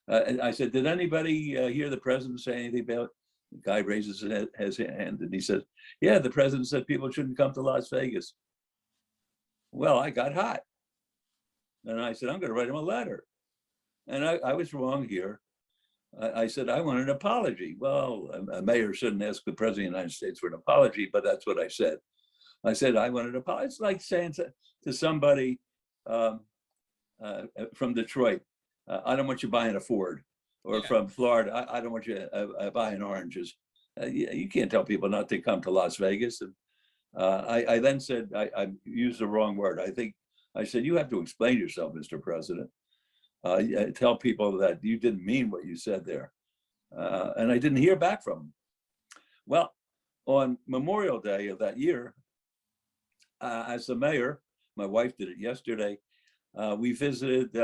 I said, did anybody hear the president say anything about it? The guy raises his hand and he says, yeah, the president said people shouldn't come to Las Vegas. Well, I got hot. And I said, I'm going to write him a letter. And I was wrong here. I said, I want an apology. Well, a mayor shouldn't ask the president of the United States for an apology, but that's what I said. I said, I want an apology. It's like saying to somebody from Detroit, I don't want you buying a Ford. Or from Florida, I don't want you buying oranges. You can't tell people not to come to Las Vegas. And I then said, I used the wrong word. I said, you have to explain yourself, Mr. President. Tell people that you didn't mean what you said there. And I didn't hear back from him. Well, on Memorial Day of that year, as the mayor, my wife did it yesterday, we visited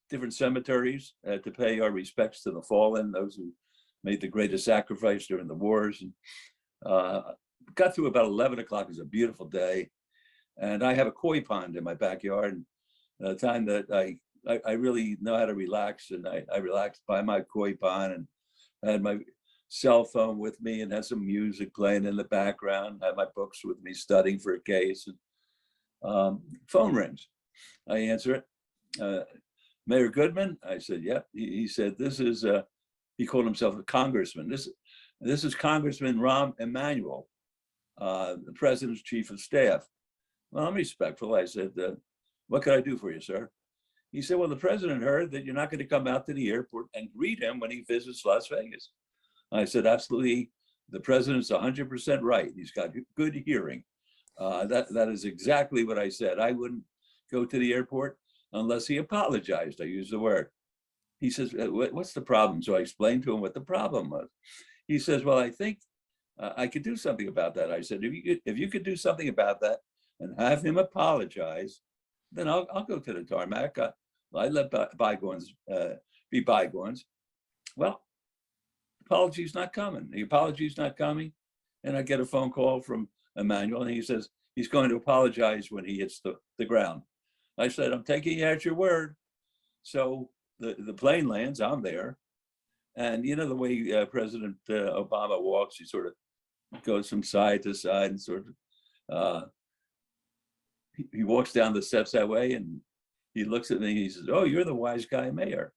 different cemeteries to pay our respects to the fallen, those who made the greatest sacrifice during the wars. And got through about 11 o'clock. It was a beautiful day. And I have a koi pond in my backyard. And the time that I really know how to relax, and I relaxed by my koi pond and had my cell phone with me and had some music playing in the background, had my books with me studying for a case. And phone rings. I answer it. Mayor Goodman? I said, yeah. He said, this is, he called himself a congressman. This is Congressman Rahm Emanuel, the president's chief of staff. Well, I'm respectful. I said, what can I do for you, sir? He said, well, the president heard that you're not going to come out to the airport and greet him when he visits Las Vegas. I said, absolutely. The president's 100% right. He's got good hearing. That is exactly what I said. I wouldn't go to the airport unless he apologized. I used the word. He says, what's the problem? So I explained to him what the problem was. He says, well, I think I could do something about that. I said, if you could do something about that and have him apologize, then I'll go to the tarmac. I let bygones be bygones. Well, apology's not coming. The apology's not coming. And I get a phone call from Emmanuel, and he says he's going to apologize when he hits the ground. I said, I'm taking you at your word. So the plane lands, I'm there. And you know the way President Obama walks, he sort of goes from side to side and sort of, he walks down the steps that way, and he looks at me and he says, oh, you're the wise guy mayor.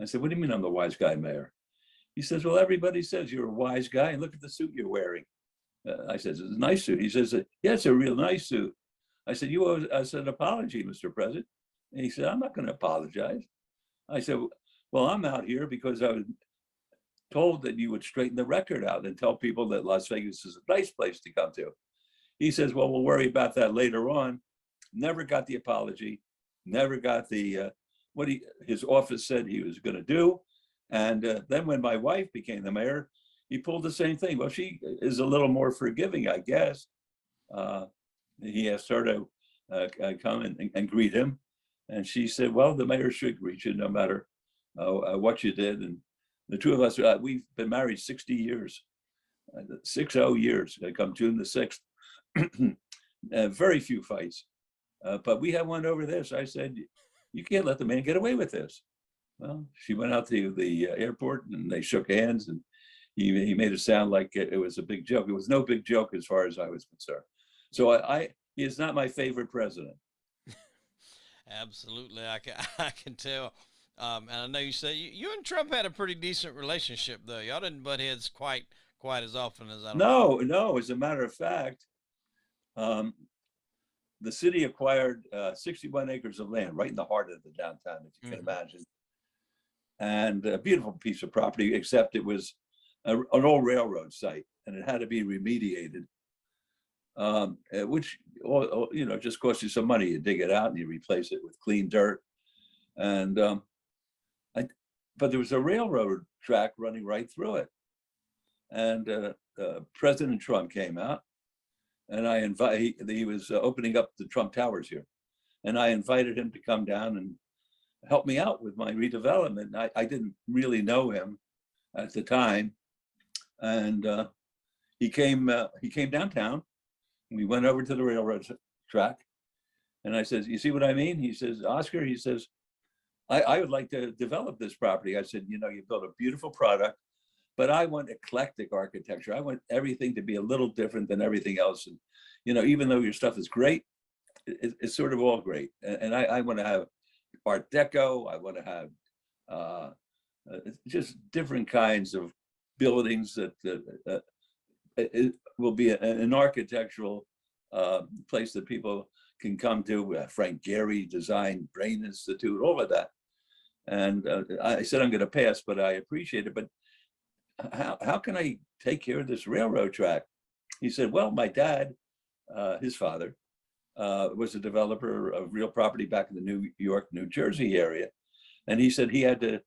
I said, what do you mean I'm the wise guy mayor? He says, well, everybody says you're a wise guy, and look at the suit you're wearing. I said, it's a nice suit. He says, yeah, it's a real nice suit. I said, you owe us an apology, Mr. President. And he said, I'm not going to apologize. I said, well, I'm out here because I was told that you would straighten the record out and tell people that Las Vegas is a nice place to come to. He says, well, we'll worry about that later on. Never got the apology, never got the what his office said he was going to do. And then when my wife became the mayor, he pulled the same thing. Well, she is a little more forgiving, I guess. He asked her to come and greet him. And she said, well, the mayor should greet you no matter what you did. And the two of us, we've been married 60 years, 60 years, come June the 6th. Very few fights. But we had one over this. I said, you can't let the man get away with this. Well, she went out to the airport and they shook hands, and he made it sound like it was a big joke. It was no big joke as far as I was concerned. So he is not my favorite president. Absolutely, I can tell. And I know you said you and Trump had a pretty decent relationship, though. Y'all didn't butt heads quite as often as I don't No. As a matter of fact, the city acquired 61 acres of land right in the heart of the downtown, if you can imagine. And a beautiful piece of property, except it was an old railroad site and it had to be remediated, which, just costs you some money. You dig it out and you replace it with clean dirt. And but there was a railroad track running right through it. And President Trump came out, and he was opening up the Trump Towers here. And I invited him to come down and help me out with my redevelopment. I didn't really know him at the time. And he came downtown. We went over to the railroad track. And I said, you see what I mean? He says, Oscar, he says, I would like to develop this property. I said, you built a beautiful product, but I want eclectic architecture. I want everything to be a little different than everything else. And, even though your stuff is great, it's sort of all great. And I want to have Art Deco. I want to have just different kinds of buildings that it will be an architectural place that people can come to. Frank Gehry designed Brain Institute, all of that. And I said, I'm going to pass, but I appreciate it. But how can I take care of this railroad track? He said, well, my dad, his father, was a developer of real property back in the New York, New Jersey area. And he said he had to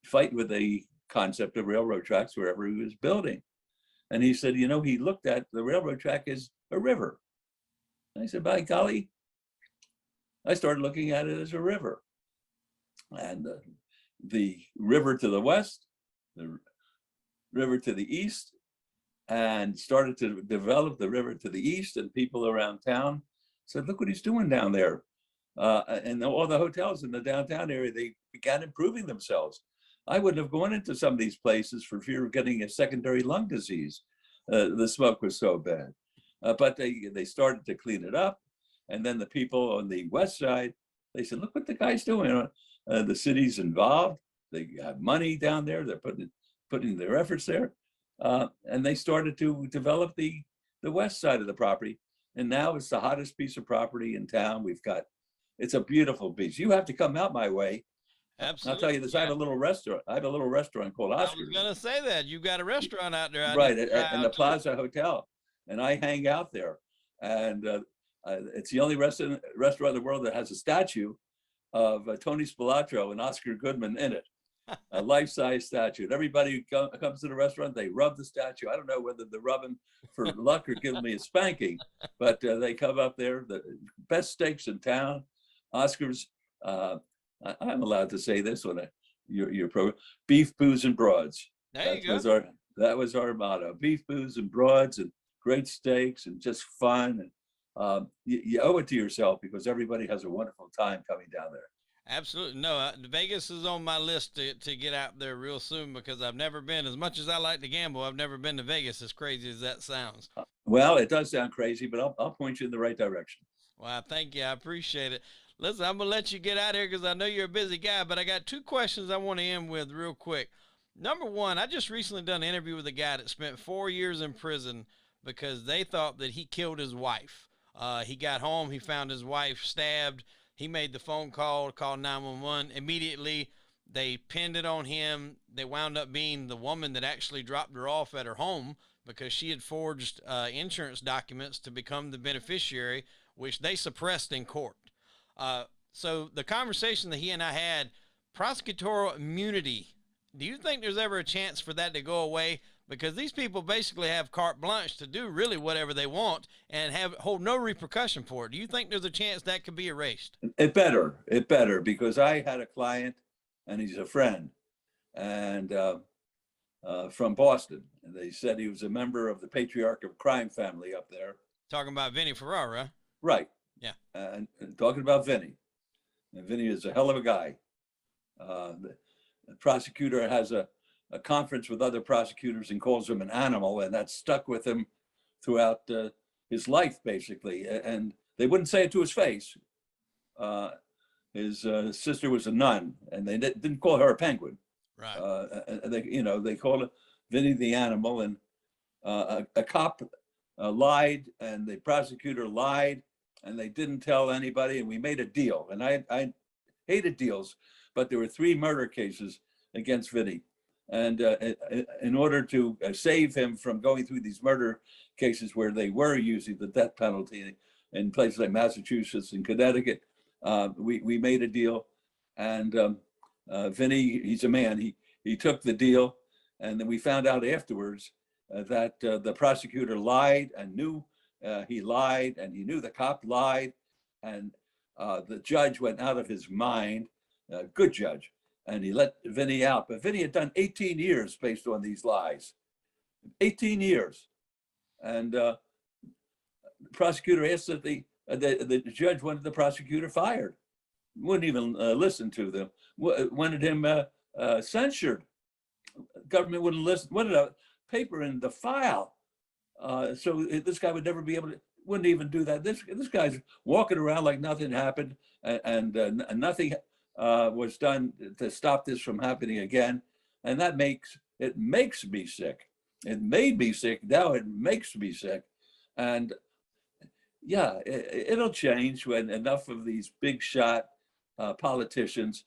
fight with the concept of railroad tracks wherever he was building. And he said, he looked at the railroad track as a river. And I said, by golly, I started looking at it as a river. And the river to the west, the river to the east, and started to develop the river to the east, and people around town said, look what he's doing down there. And all the hotels in the downtown area, they began improving themselves. I wouldn't have gone into some of these places for fear of getting a secondary lung disease. The smoke was so bad. But they started to clean it up. And then the people on the west side, they said, look what the guy's doing. The city's involved. They have money down there. They're putting their efforts there. And they started to develop the west side of the property. And now it's the hottest piece of property in town. It's a beautiful piece. You have to come out my way. Absolutely. I'll tell you this, I have a little restaurant called Oscar. I was going to say that. You've got a restaurant out there. Right, in the Plaza Hotel. And I hang out there. And it's the only restaurant in the world that has a statue of Tony Spilotro and Oscar Goodman in it. A life-size statue. And everybody who comes to the restaurant, they rub the statue. I don't know whether they're rubbing for luck or giving me a spanking, but they come up there. The best steaks in town. Oscar's, I'm allowed to say this on your program, beef, booze, and broads. There you go. That was our motto: beef, booze, and broads, and great steaks, and just fun. And you owe it to yourself because everybody has a wonderful time coming down there. Absolutely. No, Vegas is on my list to get out there real soon because I've never been. As much as I like to gamble, I've never been to Vegas, as crazy as that sounds. Well, it does sound crazy, but I'll point you in the right direction. Well, thank you. I appreciate it. Listen, I'm going to let you get out of here because I know you're a busy guy, but I got two questions I want to end with real quick. Number one, I just recently done an interview with a guy that spent 4 years in prison because they thought that he killed his wife. He got home, he found his wife stabbed. He made the phone call, called 911. Immediately, they pinned it on him. They wound up being the woman that actually dropped her off at her home because she had forged insurance documents to become the beneficiary, which they suppressed in court. So the conversation that he and I had, prosecutorial immunity, do you think there's ever a chance for that to go away? Because these people basically have carte blanche to do really whatever they want and hold no repercussion for it. Do you think there's a chance that could be erased? It better, because I had a client, and he's a friend, and from Boston, and they said he was a member of the patriarch of crime family up there. Talking about Vinny Ferrara. Right. Yeah. And talking about Vinny. And Vinny is a hell of a guy. The prosecutor has a conference with other prosecutors and calls him an animal, and that stuck with him throughout his life, basically. And they wouldn't say it to his face. His sister was a nun, and they didn't call her a penguin. Right. They called Vinny the animal, and a cop lied, and the prosecutor lied, and they didn't tell anybody, and we made a deal. And I hated deals, but there were 3 murder cases against Vinny. And in order to save him from going through these murder cases where they were using the death penalty in places like Massachusetts and Connecticut, we made a deal. And Vinny, he's a man, he took the deal. And then we found out afterwards that the prosecutor lied and knew he lied, and he knew the cop lied. And the judge went out of his mind, good judge, and he let Vinny out. But Vinny had done 18 years based on these lies, 18 years. And the prosecutor asked that the judge wanted the prosecutor fired. Wouldn't even listen to them, wanted him censured. Government wouldn't listen, wanted a paper in the file. So this guy would never be able to, wouldn't even do that. This guy's walking around like nothing happened, and nothing was done to stop this from happening again. And it makes me sick. It made me sick. Now it makes me sick. And yeah, it'll change when enough of these big shot politicians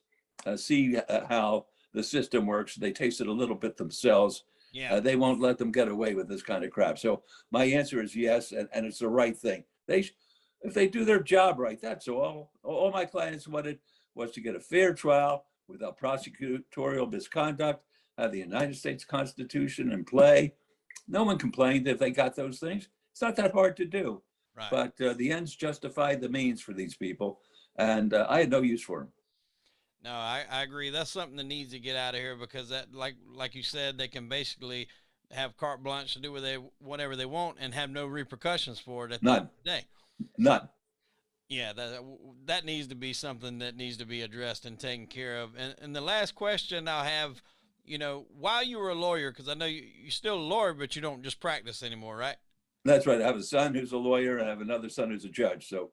see how the system works. They taste it a little bit themselves. Yeah. They won't let them get away with this kind of crap. So my answer is yes, and it's the right thing. If they do their job right, that's all. All my clients wanted was to get a fair trial without prosecutorial misconduct, have the United States Constitution in play. No one complained if they got those things. It's not that hard to do. Right. But the ends justify the means for these people, and I had no use for them. No, I agree. That's something that needs to get out of here, because that, like you said, they can basically have carte blanche to do whatever they want and have no repercussions for it at the end of the day. None. Yeah, that needs to be something that needs to be addressed and taken care of. And the last question I'll have, while you were a lawyer, because I know you're still a lawyer, but you don't just practice anymore, right? That's right. I have a son who's a lawyer, and I have another son who's a judge. So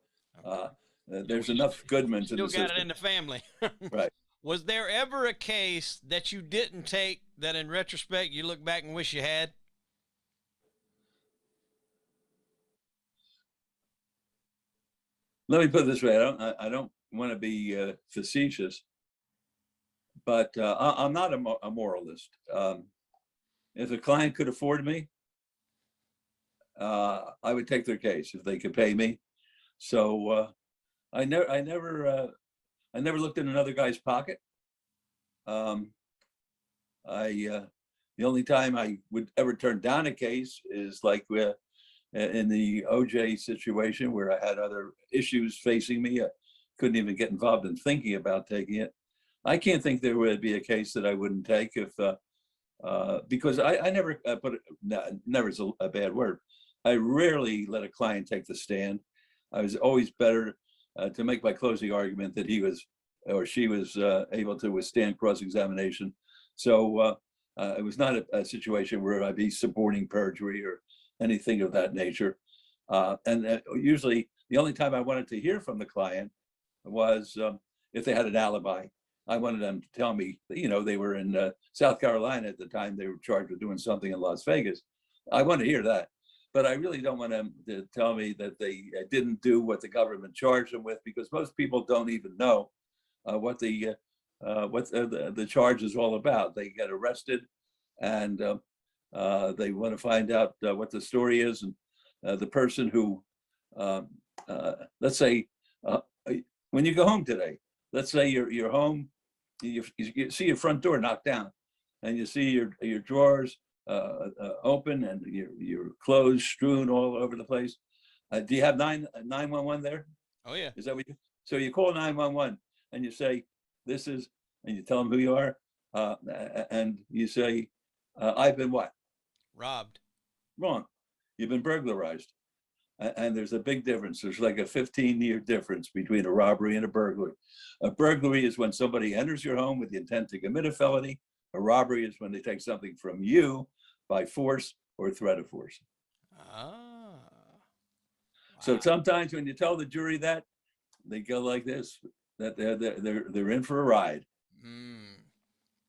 there's enough Goodmans in the system. Still got it in the family. Right. Was there ever a case that you didn't take that in retrospect you look back and wish you had? Let me put it this way. I don't want to be facetious, but I'm not a moralist. If a client could afford me, I would take their case if they could pay me. So I never looked in another guy's pocket. The only time I would ever turn down a case is like in the OJ situation, where I had other issues facing me. I couldn't even get involved in thinking about taking it. I can't think there would be a case that I wouldn't take because I never never is a bad word. I rarely let a client take the stand. I was always better to make my closing argument that he was or she was able to withstand cross-examination. So it was not a situation where I'd be supporting perjury or anything of that nature. And usually the only time I wanted to hear from the client was if they had an alibi. I wanted them to tell me, they were in South Carolina at the time. They were charged with doing something in Las Vegas. I want to hear that. But I really don't want them to tell me that they didn't do what the government charged them with, because most people don't even know what the charge is all about. They get arrested, and they want to find out what the story is. And the person who, let's say, When you go home today, let's say you're home, you see your front door knocked down, and you see your drawers open and your clothes strewn all over the place. Do you have 911 there? Oh yeah. Is that what you? So you call 911 and you say, "This is," and you tell them who you are, and you say, "I've been what? Robbed." Wrong. You've been burglarized. And there's a big difference. There's like a 15-year difference between a robbery and a burglary. A burglary is when somebody enters your home with the intent to commit a felony. A robbery is when they take something from you by force or threat of force. Ah. Wow. So sometimes when you tell the jury that, they go like this, that they're in for a ride.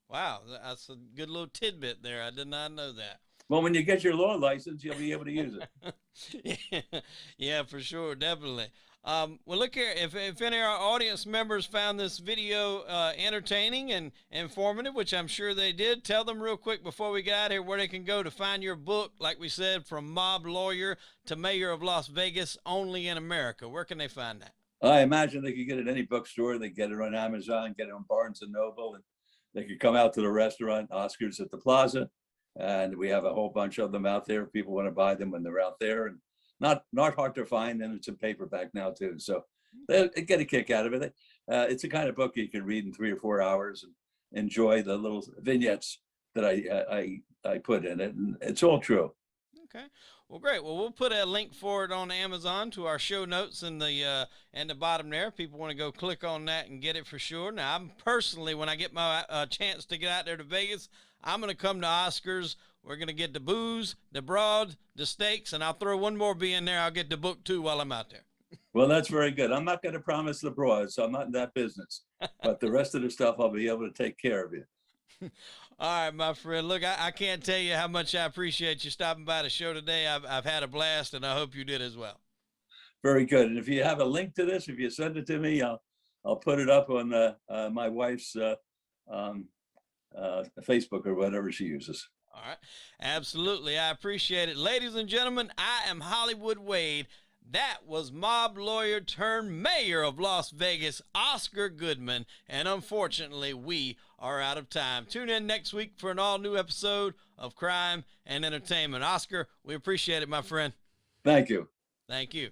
Wow, that's a good little tidbit there. I did not know that. Well, when you get your law license, you'll be able to use it. Yeah, for sure, definitely. Well, look here. If any of our audience members found this video entertaining and informative, which I'm sure they did, tell them real quick before we get out of here where they can go to find your book, like we said, From Mob Lawyer to Mayor of Las Vegas, Only in America. Where can they find that? I imagine they could get it at any bookstore. They get it on Amazon, get it on Barnes and Noble, and they could come out to the restaurant, Oscar's at the Plaza. And we have a whole bunch of them out there. People want to buy them when they're out there, and not hard to find. And it's in paperback now too, so they get a kick out of it. It's a kind of book you can read in 3 or 4 hours and enjoy the little vignettes that I put in it, and it's all true. Okay, well, great. Well, we'll put a link for it on Amazon to our show notes in the bottom there. If people want to go click on that and get it for sure. Now, I'm personally, when I get my chance to get out there to Vegas, I'm going to come to Oscar's. We're going to get the booze, the broad, the steaks, and I'll throw one more beer in there. I'll get the book too while I'm out there. Well, that's very good. I'm not going to promise the broad, so I'm not in that business. But the rest of the stuff, I'll be able to take care of you. All right, my friend. Look, I can't tell you how much I appreciate you stopping by the show today. I've had a blast, and I hope you did as well. Very good. And if you have a link to this, if you send it to me, I'll put it up on my wife's Facebook or whatever she uses. All right. Absolutely. I appreciate it. Ladies and gentlemen, I am Hollywood Wade. That was mob lawyer turned mayor of Las Vegas, Oscar Goodman. And unfortunately, we are out of time. Tune in next week for an all-new episode of Crime and Entertainment. Oscar, we appreciate it, my friend. Thank you. Thank you.